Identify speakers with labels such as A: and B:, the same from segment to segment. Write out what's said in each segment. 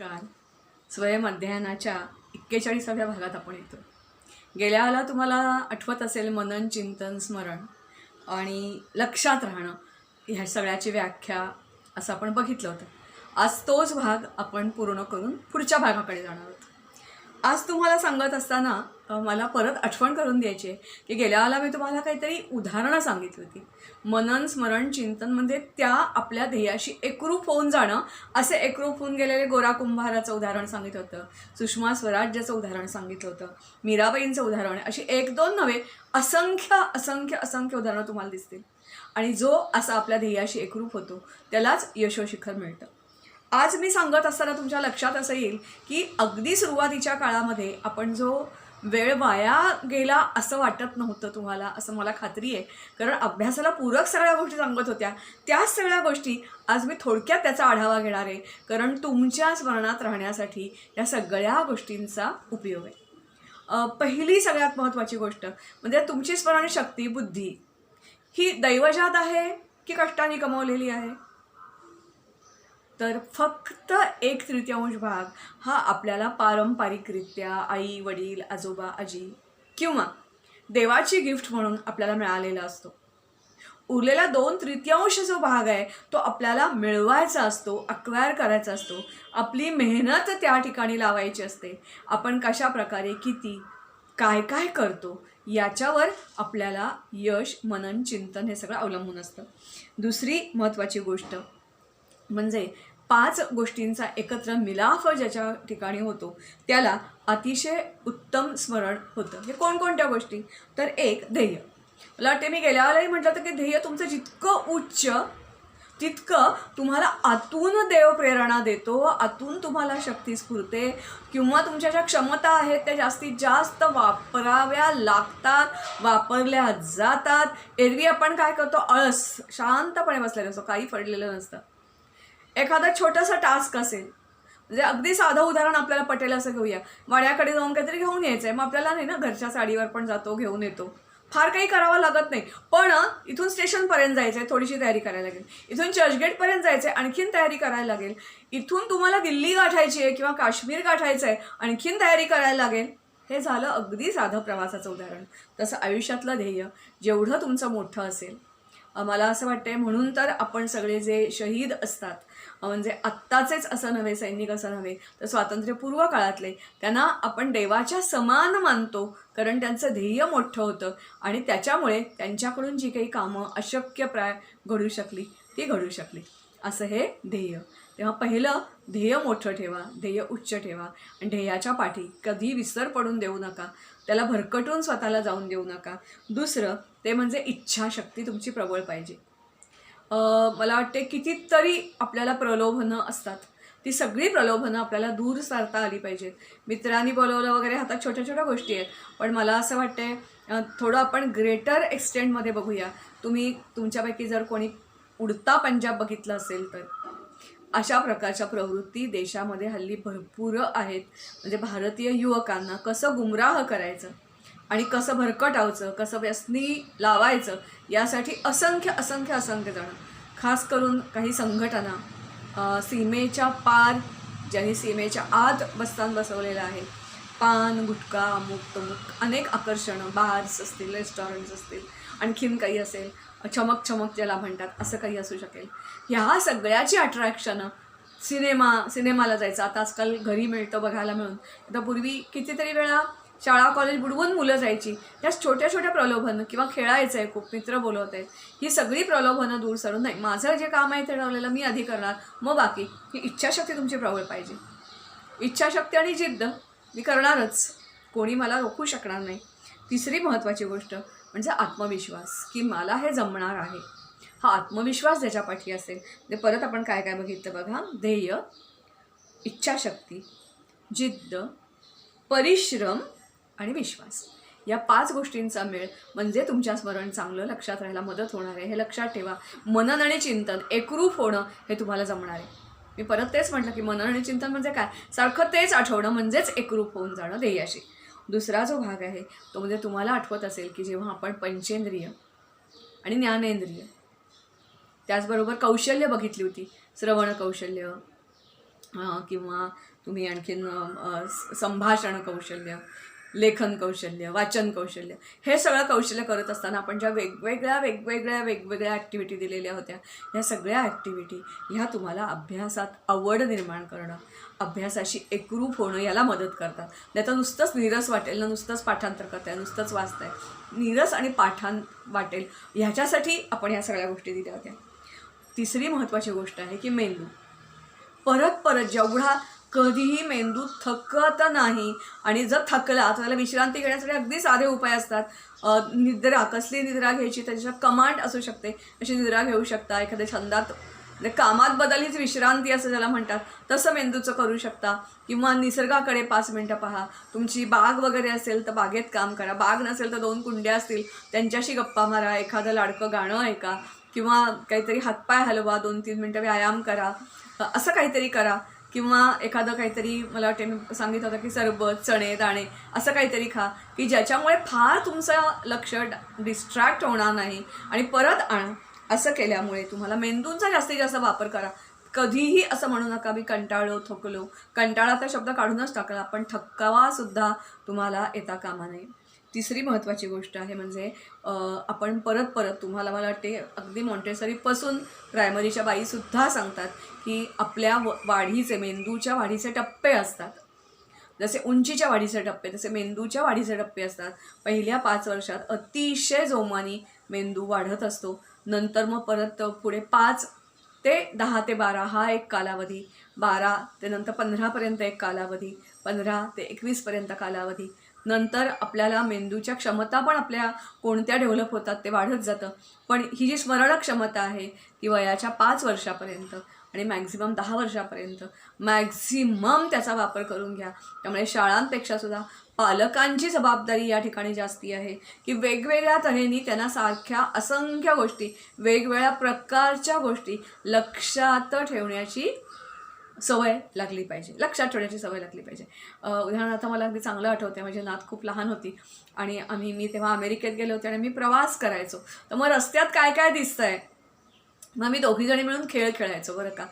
A: नमस्कार. स्वयं अध्ययनाच्या 41व्या भागात आपण येतो. गेल्या वेळेला तुम्हाला आठवत असेल मनन, चिंतन, स्मरण आणि लक्षात राहणं ह्या सगळ्याची व्याख्या असं आपण बघितलं होतं. आज तोच भाग आपण पूर्ण करून पुढच्या भागाकडे जाणार आहोत. आज तुम्हाला सांगत असताना मला परत आठवण करून द्यायची आहे की गेल्या वेळेला मी तुम्हाला काहीतरी उदाहरणं सांगितली होती. मनन, स्मरण, चिंतन म्हणजे त्या आपल्या ध्येयाशी एकरूप होऊन जाणं. असे एकरूप होऊन गेलेले गोरा कुंभाराचं उदाहरण सांगितलं होतं, सुषमा स्वराज्याचं उदाहरण सांगितलं होतं, मीराबाईंचं उदाहरण. अशी एक दोन नव्हे, असंख्य असंख्य असंख्य उदाहरणं तुम्हाला दिसतील. आणि जो असा आपल्या ध्येयाशी एकरूप होतो त्यालाच यशोशिखर मिळतं. आज मी सांगत असताना तुमच्या लक्षात असं येईल की अगदी सुरुवातीच्या काळामध्ये आपण जो वेळ वाया गेला असं वाटत नव्हतं तुम्हाला, असं मला खात्री आहे. कारण अभ्यासाला पूरक सगळ्या गोष्टी सांगत होत्या. त्याच सगळ्या गोष्टी आज मी थोडक्यात त्याचा आढावा घेणार आहे, कारण तुमच्या स्मरणात राहण्यासाठी या सगळ्या गोष्टींचा उपयोग आहे. पहिली सगळ्यात महत्त्वाची गोष्ट म्हणजे तुमची स्मरणशक्ती, बुद्धी ही दैवजात आहे की कष्टाने कमावलेली आहे? तर फक्त 1/3 भाग हा आपल्याला पारंपरिकरित्या आई, वडील, आजोबा, आजी किंवा देवाची गिफ्ट म्हणून आपल्याला मिळालेला असतो. उरलेला 2/3 जो भाग आहे तो आपल्याला मिळवायचा असतो, अक्वायर करायचा असतो. आपली मेहनत त्या ठिकाणी लावायची असते. आपण कशा प्रकारे, किती, काय काय करतो याच्यावर आपल्याला यश, मनन, चिंतन हे सगळं अवलंबून असतं. दुसरी महत्त्वाची गोष्ट म्हणजे 5 गोष्टींचा एकत्र मिलाफ ज्याच्या ठिकाणी होतो त्याला अतिशय उत्तम स्मरण होतं. हे कोणकोणत्या गोष्टी? तर एक, ध्येय. मला वाटते मी गेल्या वेळेलाही म्हटलं होतं की ध्येय तुमचं जितकं उच्च तितकं तुम्हाला आतून देव प्रेरणा देतो, आतून तुम्हाला शक्ती स्फुरते किंवा तुमच्या ज्या क्षमता आहेत त्या जास्तीत जास्त वापराव्या लागतात, वापरल्या जातात. एरवी आपण काय करतो, आळस, शांतपणे बसलेलं असतो, काही पडलेलं नसतं. एखादा छोटासा टास्क असेल, म्हणजे अगदी साधं उदाहरण आपल्याला पटेल असं घेऊया. वाड्याकडे जाऊन काहीतरी घेऊन यायचं आहे, मग आपल्याला नाही ना, घरच्या साडीवर पण जातो, घेऊन येतो, फार काही करावं लागत नाही. पण इथून स्टेशनपर्यंत जायचं आहे, थोडीशी तयारी करायला लागेल. इथून चर्चगेटपर्यंत जायचं आहे, आणखीन तयारी करायला लागेल. इथून तुम्हाला दिल्ली गाठायची आहे किंवा काश्मीर गाठायचं आहे, आणखीन तयारी करायला लागेल. हे झालं अगदी साधं प्रवासाचं उदाहरण. तसं आयुष्यातलं ध्येय जेवढं तुमचं मोठं असेल, मला असं वाटतंय, म्हणून तर आपण सगळे जे शहीद असतात, म्हणजे आत्ताचेच असं नव्हे, सैनिक असं नव्हे, तर स्वातंत्र्यपूर्व काळातले, त्यांना आपण देवाच्या समान मानतो. कारण त्यांचं ध्येय मोठं होतं आणि त्याच्यामुळे त्यांच्याकडून जी काही कामं अशक्यप्राय घडू शकली ती घडू शकली. असं हे ध्येय. तेव्हा पहिलं, ध्येय मोठं ठेवा, ध्येय उच्च ठेवा आणि ध्येयाच्या पाठी कधी विसर पडून देऊ नका, त्याला भरकटून स्वतःला जाऊन देऊ नका. दुसरं ते म्हणजे इच्छाशक्ती तुमची प्रबळ पाहिजे. मला वाटते कितीतरी आपल्याला प्रलोभनं असतात, ती सगळी प्रलोभनं आपल्याला दूर सारता आली पाहिजेत. मित्रांनी बोलवलं वगैरे, हातात छोट्या छोट्या गोष्टी आहेत, पण मला असं वाटते थोडं आपण ग्रेटर एक्सटेंटमध्ये बघूया. तुम्ही तुमच्यापैकी जर कोणी उडता पंजाब बघितलं असेल तर अशा प्रकारच्या प्रवृत्ती देशामध्ये हल्ली भरपूर आहेत. म्हणजे भारतीय युवकांना कसं गुमराह करायचं आणि कसं भरकटावचं, कसं व्यसनी लावायचं, यासाठी असंख्य असंख्य असंख्य जण, खास करून काही संघटना, सीमेच्या पार, ज्यांनी सीमेच्या आत बस्तान बसवलेलं आहे, पान, गुटखा, अमुक तमुक अनेक आकर्षणं, बार्स असतील, रेस्टॉरंट्स असतील, आणखीन काही असेल, चमक चमक ज्याला म्हणतात, असं काही असू शकेल. ह्या सगळ्याची अट्रॅक्शनं, सिनेमाला जायचं आता आजकाल घरी मिळतं बघायला मिळून. आता पूर्वी कितीतरी वेळा शाळा कॉलेज बुडवून मुलं जायची. या छोट्या छोट्या प्रलोभनं, किंवा खेळायचं आहे, खूप मित्र बोलवत आहेत, ही सगळी प्रलोभनं दूर सरून नाही, माझं जे काम आहे ते ठरवलेलं मी आधी करणार, मग बाकी. ही इच्छाशक्ती तुमची प्रबळ पाहिजे. इच्छाशक्ती आणि जिद्द, मी करणारच, कोणी मला रोखू शकणार नाही. तिसरी महत्त्वाची गोष्ट म्हणजे आत्मविश्वास, की मला हे जमणार आहे. हा आत्मविश्वास ज्याच्या पाठी असेल, ते परत आपण काय काय बघितलं बघा, ध्येय, इच्छाशक्ती, जिद्द, परिश्रम आणि विश्वास, या 5 गोष्टींचा मेळ म्हणजे तुमच्या स्मरण चांगलं लक्षात राहायला मदत होणार आहे. हे लक्षात ठेवा. मनन आणि चिंतन एकरूप होणं हे तुम्हाला जमणार आहे. मी परत तेच म्हटलं की मनन आणि चिंतन म्हणजे काय, सारखं तेच आठवणं म्हणजेच एकरूप होऊन जाणं ध्येयाशी. दुसरा जो भाग आहे तो म्हणजे तुम्हाला आठवत असेल की जेव्हा आपण पंचेंद्रिय आणि ज्ञानेंद्रिय, त्याचबरोबर कौशल्य बघितली होती, श्रवण कौशल्य, किंवा तुम्ही आणखीन संभाषण कौशल्य, लेखन कौशल्य, वाचन कौशल्य, हे सगळं कौशल्य करत असताना आपण ज्या वेगवेगळ्या ॲक्टिव्हिटी दिलेल्या होत्या, ह्या सगळ्या ॲक्टिव्हिटी ह्या तुम्हाला अभ्यासात आवड निर्माण करणं, अभ्यासाशी एकरूप होणं याला मदत करतात. नाही तर नुसतंच नीरस वाटेल ना, नुसतंच पाठांतर करताय, नुसतंच वाचताय. नीरस आणि पाठां वाटेल ह्याच्यासाठी आपण ह्या सगळ्या गोष्टी दिल्या होत्या. तिसरी महत्त्वाची गोष्ट आहे की मेंदू परत परत जेवढा कधीही मेंदू थकत नाही. आणि जर थकला तर त्याला विश्रांती घेण्यासाठी अगदी साधे उपाय असतात. निद्रा, कसली निद्रा घ्यायची, त्याच्या कमांड असू शकते, अशी निद्रा घेऊ शकता. एखाद्या छंदात म्हणजे कामात बदल हीच विश्रांती असं ज्याला म्हणतात, तसं मेंदूचं करू शकता. किंवा निसर्गाकडे 5 मिनटं पहा. तुमची बाग वगैरे असेल तर बागेत काम करा. बाग नसेल तर 2 कुंड्या असतील त्यांच्याशी गप्पा मारा. एखादं लाडकं गाणं ऐका किंवा काहीतरी हातपाय हलवा. 2-3 मिनटं व्यायाम करा. असं काहीतरी करा. किंवा एखादं काहीतरी, मला वाटते मी सांगितलं होतं की सरबत, चणे, दाणे असं काहीतरी खा की ज्याच्यामुळे फार तुमचं लक्ष डिस्ट्रॅक्ट होणार नाही आणि परत आणा. असं केल्यामुळे तुम्हाला मेंदूंचा जास्तीत जास्त वापर करा. कधीही असं म्हणू नका मी कंटाळलो, थकलो. कंटाळा तर शब्द काढूनच टाकला, पण थकावासुद्धा तुम्हाला येता कामा नये. तिसरी महत्त्वाची गोष्ट आहे म्हणजे आपण परत परत, तुम्हाला मला वाटते अगदी मॉन्टेसरीपासून प्रायमरीच्या बाईसुद्धा सांगतात की आपल्या वाढीचे, मेंदूच्या वाढीचे टप्पे असतात. जसे उंचीच्या वाढीचे टप्पे तसे मेंदूच्या वाढीचे टप्पे असतात. पहिल्या 5 वर्षात अतिशय जोमाने मेंदू वाढत असतो. नंतर मग परत पुढे 5 ते 10 ते 12 हा एक कालावधी, 12 ते नंतर 15पर्यंत एक कालावधी, 15 ते 21पर्यंत कालावधी. नंतर आपल्याला मेंदूच्या क्षमता पण आपल्या कोणत्या डेव्हलप होतात ते वाढत जातं. पण ही जी स्मरण क्षमता आहे ती वयाच्या 5 वर्षापर्यंत आणि मॅक्झिमम 10 वर्षापर्यंत मॅक्झिमम त्याचा वापर करून घ्या. त्यामुळे शाळांपेक्षा सुद्धा पालकांची जबाबदारी या ठिकाणी जास्ती आहे की वेगवेगळ्या तऱ्हेने त्यांना सारख्या असंख्य गोष्टी, वेगवेगळ्या प्रकारच्या गोष्टी लक्षात ठेवण्याची सवय लागली पाहिजे, लक्षात ठेवण्याची सवय लागली पाहिजे. उदाहरणार्थ मला अगदी चांगलं आठवते, माझी नात खूप लहान होती आणि मी तेव्हा अमेरिकेत गेले होते आणि मी प्रवास करायचो. तर मग रस्त्यात काय काय दिसतंय, मग मी दोघीजणी मिळून खेळ खेळायचो बरं का.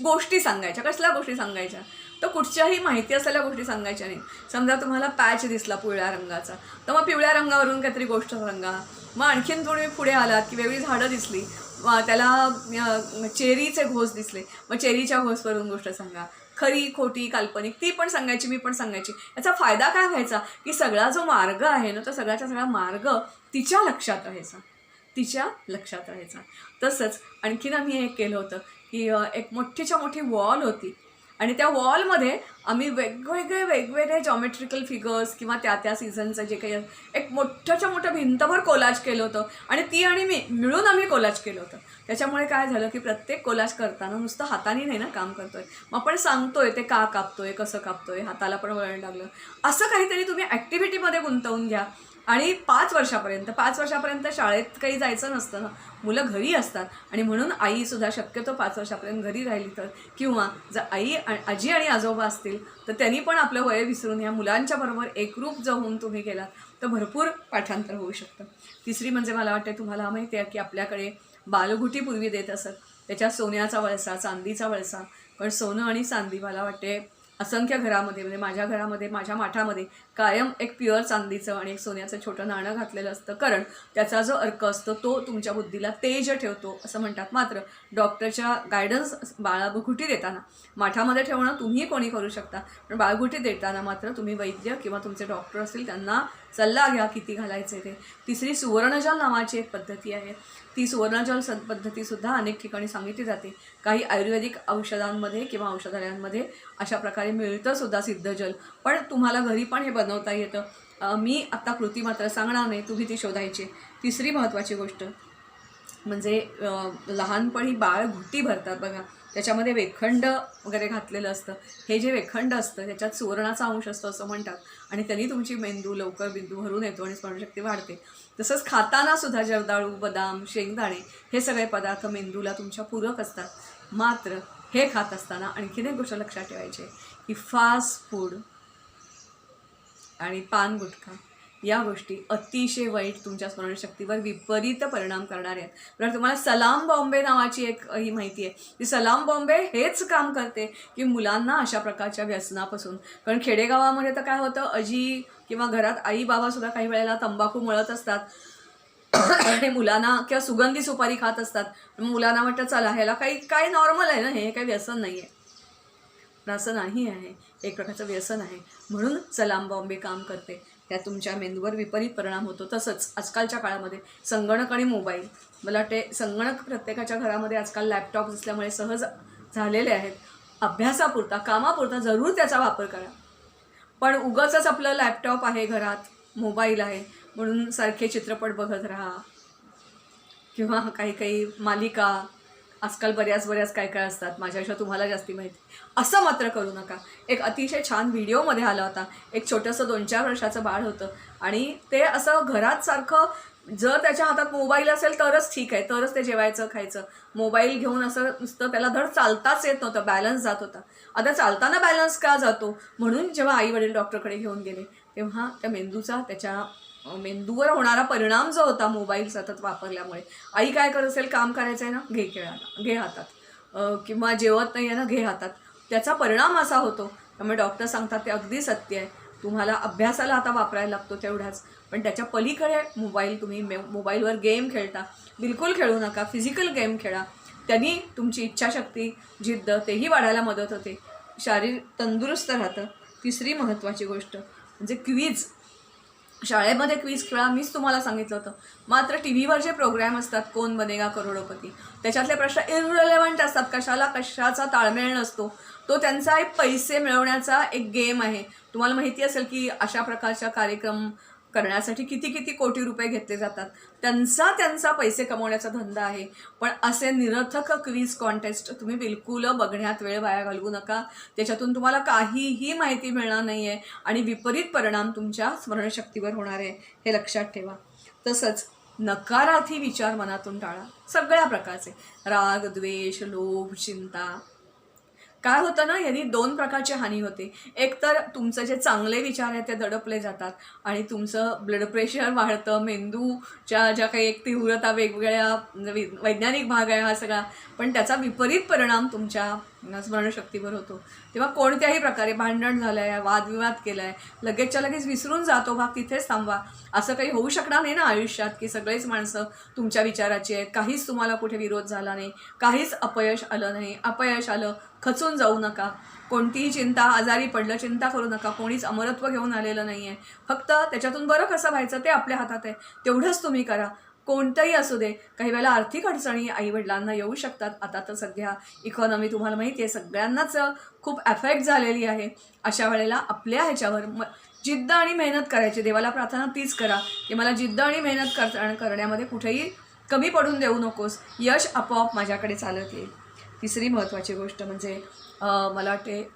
A: गोष्टी सांगायच्या. कसल्या गोष्टी सांगायच्या तर कुठच्याही माहिती असलेल्या गोष्टी सांगायच्या नाही. समजा तुम्हाला पॅच दिसला पिवळ्या रंगाचा, तर मग पिवळ्या रंगावरून काहीतरी गोष्ट सांगा. मग आणखीन थोडी पुढे आलात की वेगळी झाडं दिसली, त्याला चेरीचे घोस दिसले, मग चेरीच्या घोसवरून गोष्ट सांगा. खरी खोटी काल्पनिक ती पण सांगायची, मी पण सांगायची. याचा फायदा काय व्हायचा की सगळा जो मार्ग आहे ना, तो सगळ्याचा सगळा मार्ग तिच्या लक्षात राहायचा, तिच्या लक्षात राहायचा. तसंच आणखीन आम्ही एक केलं होतं की एक मोठीच्या मोठी वॉल होती आणि त्या वॉलमध्ये आम्ही वेगवेगळे जॉमेट्रिकल फिगर्स किंवा त्या सीझनचं जे काही एक मोठ्याच्या मोठं भिंतभर कोलाज केलं होतं आणि ती आणि मी मिळून आम्ही कोलाज केलं होतं. त्याच्यामुळे काय झालं की प्रत्येक कोलाज करताना नुसतं हाताने नाही ना काम करतोय, मग आपण सांगतोय ते का कापतोय, कसं कापतोय, हाताला पण वळण लागलं. असं काहीतरी तुम्ही ॲक्टिव्हिटीमध्ये गुंतवून घ्या. आणि 5 वर्षापर्यंत शाळेत काही जायचं नसतं ना, मुलं घरी असतात आणि म्हणून आईसुद्धा शक्यतो 5 वर्षापर्यंत घरी राहिली तर, किंवा जर आजी आणि आजोबा असतील तर त्यांनी पण आपलं वय विसरून या मुलांच्या बरोबर एकरूप होऊन तुम्ही गेलात तर भरपूर पाठांतर होऊ शकतं. तिसरी म्हणजे मला वाटते तुम्हाला माहिती आहे की आपल्याकडे बालगुटी पूर्वी देत असत. त्याच्यात सोन्याचा वळसा, चांदीचा वळसा. पण सोनं आणि चांदी मला वाटते असंख्य घरामध्ये, म्हणजे माझ्या घरामध्ये, माझ्या माठामध्ये कायम एक प्युअर चांदीचं आणि एक सोन्याचं छोटं नाणं घातलेलं असतं. कारण त्याचा जो अर्क असतो तो तुमच्या बुद्धीला तेज ठेवतो असं म्हणतात. मात्र डॉक्टरच्या गायडन्स बाळगुटी देताना, माठामध्ये ठेवणं तुम्ही कोणी करू शकता, पण बाळगुटी देताना मात्र तुम्ही वैद्य किंवा तुमचे डॉक्टर असतील त्यांना सल्ला घ्या किती घालायचे ते. तिसरी सुवर्णजल नावाची एक पद्धती आहे. ती सुवर्णजल पद्धतीसुद्धा अनेक ठिकाणी सांगितली जाते. काही आयुर्वेदिक औषधांमध्ये किंवा औषधालयांमध्ये अशा प्रकारे मिळतंसुद्धा सिद्धजल. पण तुम्हाला घरी पण हे बनवता येतं. मी आत्ता कृती मात्र सांगणार नाही, तुम्ही ती शोधायची. तिसरी महत्त्वाची गोष्ट म्हणजे लहानपणी बाळ घुटी भरतात बघा, त्याच्यामध्ये वेखंड वगैरे घातलेलं असतं. हे जे वेखंड असतं त्याच्यात सुवर्णाचा अंश असतो असं म्हणतात आणि त्यांनी तुमची मेंदू लवकर बिंदू भरून येतो आणि स्मरणशक्ती वाढते. तसंच खाताना सुद्धा जर्दाळू, बदाम, शेंगदाणे हे सगळे पदार्थ मेंदूला तुमच्या पूरक असतात. मात्र हे खात असताना आणखीन एक गोष्ट लक्षात ठेवायची की फास्ट फूड आणि पान गुटखा या गोष्टी अतिशय वाईट तुमच्या स्मरणशक्तीवर विपरीत परिणाम करणार आहेत. बरं, तुम्हाला सलाम बॉम्बे नावाची एक ही माहिती आहे. ती सलाम बॉम्बे हेच काम करते की मुलांना अशा प्रकारच्या व्यसनापासून, कारण खेडेगावामध्ये तर काय होतं, आजी किंवा घरात आई बाबासुद्धा काही वेळेला तंबाखू मळत असतात आणि मुलांना किंवा सुगंधी सुपारी खात असतात. मुलांना वाटतं चला ह्याला काही नॉर्मल आहे ना, हे काही व्यसन नाही आहे. पण असं नाही आहे, एक प्रकारचं व्यसन आहे. म्हणून सलाम बॉम्बे काम करते. त्या तुमच्या मेंदूवर विपरीत परिणाम होतो. तसंच आजकालच्या काळामध्ये संगणक आणि मोबाईल, मला वाटते संगणक प्रत्येकाच्या घरामध्ये आजकाल लॅपटॉप असल्यामुळे सहज झालेले आहेत. अभ्यासापुरता, कामापुरता जरूर त्याचा वापर करा, पण उगाचच आपलं लॅपटॉप आहे घरात, मोबाईल आहे म्हणून सारखे चित्रपट बघत राहा किंवा काही मालिका, आजकाल बऱ्याच काय असतात, माझ्यापेक्षा तुम्हाला जास्ती माहिती, असं मात्र करू नका. एक अतिशय छान व्हिडिओमध्ये आला होता. एक छोटंसं 2-4 वर्षाचं बाळ होतं आणि ते असं घरात सारखं, जर त्याच्या हातात मोबाईल असेल तरच ठीक आहे, तरच ते जेवायचं खायचं. मोबाईल घेऊन असं नुसतं, त्याला धड चालताच येत नव्हतं, बॅलन्स जात होता. आता चालताना बॅलन्स का जातो, म्हणून जेव्हा आई वडील डॉक्टरकडे घेऊन गेले तेव्हा त्या मेंदूचा, त्याच्या मेंदूवर होणारा परिणाम जो होता मोबाईल सतत वापरल्यामुळे, आई काय करत असेल, काम करायचं आहे ना, घे हातात, किंवा जेवत नाही आहे ना, घे हातात, त्याचा परिणाम असा होतो. त्यामुळे डॉक्टर सांगतात ते अगदी सत्य आहे. तुम्हाला अभ्यासाला आता वापरायला लागतो तेवढाच, पण त्याच्या पलीकडे मोबाईल, तुम्ही मोबाईलवर गेम खेळता, बिलकुल खेळू नका. फिजिकल गेम खेळा, त्यांनी तुमची इच्छाशक्ती, जिद्द तेही वाढायला मदत होते, शारीर तंदुरुस्त राहतं. तिसरी महत्त्वाची गोष्ट म्हणजे क्विज. शाळेमध्ये क्विज खेळा, मीच तुम्हाला सांगितलं होतं. मात्र टी व्हीवर जे प्रोग्रॅम असतात, कोण बनेगा करोडपती, त्याच्यातले प्रश्न इररिलेव्हंट असतात, कशाचा ताळमेळ नसतो. तो त्यांचा एक पैसे मिळवण्याचा एक गेम आहे. तुम्हाला माहिती असेल की अशा प्रकारचा कार्यक्रम करण्यासाठी किती कोटी रुपये घेतले जातात. त्यांचा पैसे कमवण्याचा धंदा आहे. पण असे निरर्थक क्विज कॉन्टेस्ट तुम्ही बिलकुल बघण्यात वेळ वाया घालवू नका. त्याच्यातून तुम्हाला काहीही माहिती मिळणार नाही आहे आणि विपरीत परिणाम तुमच्या स्मरणशक्तीवर होणार आहे, हे लक्षात ठेवा. तसंच नकारार्थी विचार मनातून टाळा, सगळ्या प्रकारचे. राग, द्वेष, लोभ, चिंता. काय होतं ना, यांनी 2 प्रकारची हानी होते. एक तर तुमचं जे चांगले विचार आहेत ते दडपले जातात आणि तुमचं ब्लड प्रेशर वाढतं, मेंदूच्या ज्या काही एक तीव्रता, वेगवेगळ्या वैज्ञानिक भाग आहे हा सगळा, पण त्याचा विपरीत परिणाम तुमच्या स्मरणशक्तीवर होतो. तेव्हा कोणत्याही प्रकारे भांडण झालं आहे, वादविवाद केला आहे, लगेचच्या लगेच विसरून जातो भाग, तिथेच थांबवा. असं काही होऊ शकणार नाही ना आयुष्यात की सगळेच माणसं तुमच्या विचाराची आहेत, काहीच तुम्हाला कुठे विरोध झाला नाही, काहीच अपयश आलं नाही. अपयश आलं, खचून जाऊ नका. कोणतीही चिंता, आजारी पडलं चिंता करू नका. कोणीच अमरत्व घेऊन आलेलं नाही आहे. फक्त त्याच्यातून बरं कसं व्हायचं ते आपल्या हातात आहे, तेवढंच तुम्ही करा. कोणतंही असू दे. काही वेळेला आर्थिक अडचणी आईवडिलांना येऊ शकतात. आता तर सध्या इकॉनॉमी तुम्हाला माहिती आहे, सगळ्यांनाच खूप अफेक्ट झालेली आहे. अशा वेळेला आपल्या ह्याच्यावर जिद्द आणि मेहनत करायची. देवाला प्रार्थना तीच करा की मला जिद्द आणि मेहनत करण्यामध्ये कुठेही कमी पडून देऊ नकोस, यश आपोआप माझ्याकडे चालत येईल. तिसरी महत्त्वाची गोष्ट म्हणजे मला वाटते,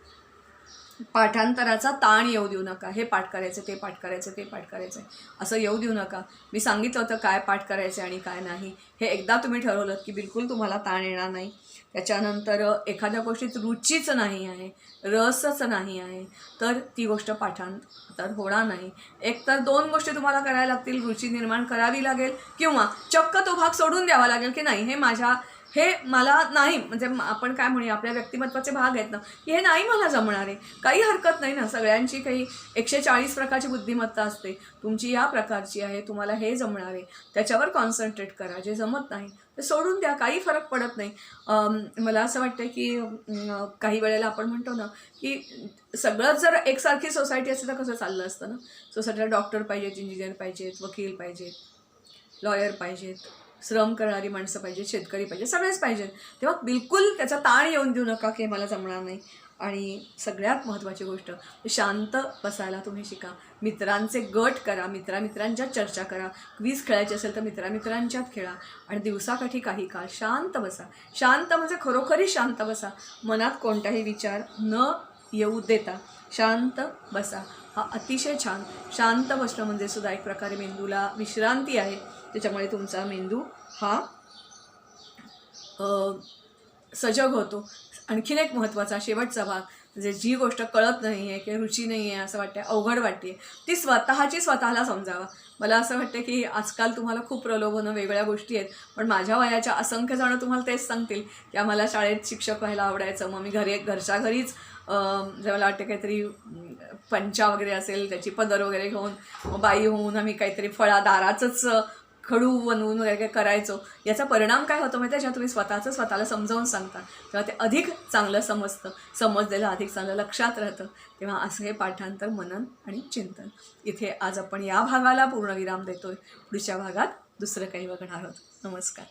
A: पाठांतराचा ताण येऊ देऊ नका. हे पाठ करायचं, ते पाठ करायचं, ते पाठ करायचं असं येऊ देऊ नका. मी सांगितलं होतं काय पाठ करायचं आणि काय नाही. हे एकदा तुम्ही ठरवलं की बिलकुल तुम्हाला ताण येणार नाही. त्याच्यानंतर एखाद्या गोष्टीत रुचीच नाही आहे, रसच नाही आहे, तर ती गोष्ट पाठांतर होणार नाही. एक तर 2 गोष्टी तुम्हाला करायला लागतील. रुची निर्माण करावी लागेल किंवा चक्क तो भाग सोडून द्यावा लागेल की नाही, हे मला नाही, म्हणजे आपण काय म्हणूया, आपल्या व्यक्तिमत्वाचे भाग आहेत ना, की हे नाही मला जमणार आहे. काही हरकत नाही ना, सगळ्यांची काही 140 प्रकारची बुद्धिमत्ता असते. तुमची या प्रकारची आहे, तुम्हाला हे जमणार आहे, त्याच्यावर कॉन्सन्ट्रेट करा. जे जमत नाही ते सोडून द्या, काही फरक पडत नाही. मला असं वाटतं की काही वेळेला आपण म्हणतो ना की सगळंच जर एकसारखी सोसायटी असते तर कसं चाललं असतं ना. सोसायटीला डॉक्टर पाहिजेत, इंजिनियर पाहिजेत, वकील पाहिजेत, लॉयर पाहिजेत, श्रम करणारी माणसं पाहिजेत, शेतकरी पाहिजे, सगळेच पाहिजेत. तेव्हा बिलकुल त्याचा ताण येऊन देऊ नका की मला जमणार नाही. आणि सगळ्यात महत्त्वाची गोष्ट, शांत बसायला तुम्ही शिका. मित्रांचे गट करा, मित्रांच्यात चर्चा करा. क्विज खेळायची असेल तर मित्रांच्यात खेळा आणि दिवसाकाठी काही काळ शांत बसा. शांत म्हणजे खरोखरी शांत बसा. मनात कोणताही विचार न येऊ देता शांत बसा. हा अतिशय छान. शांत बसणं म्हणजे सुद्धा एक प्रकारे मेंदूला विश्रांती आहे. त्याच्यामुळे तुमचा मेंदू हा सजग होतो. आणखीन एक महत्त्वाचा शेवटचा भाग, म्हणजे जी गोष्ट कळत नाही आहे किंवा रुची नाही आहे असं वाटते, अवघड वाटते, ती स्वतःला समजावा. मला असं वाटतं की आजकाल तुम्हाला खूप प्रलोभनं वेगळ्या गोष्टी आहेत, पण माझ्या वयाच्या असंख्य जणं तुम्हाला तेच सांगतील की आम्हाला शाळेत शिक्षक व्हायला आवडायचं. मग मी घरच्या घरीच जे मला वाटतं काहीतरी पंचा वगैरे असेल त्याची पदर वगैरे घेऊन मग बाई होऊन आम्ही काहीतरी दाराचंच खडू बनवून वगैरे काय करायचो. याचा परिणाम काय होतो माहिती आहे, जेव्हा तुम्ही स्वतःला समजावून सांगता तेव्हा ते अधिक चांगलं समजतं, समजलेलं अधिक चांगलं लक्षात राहतं. तेव्हा असं हे पाठांतर, मनन आणि चिंतन. इथे आज आपण या भागाला पूर्णविराम देतोय. पुढच्या भागात दुसरं काही बघणार आहोत. नमस्कार.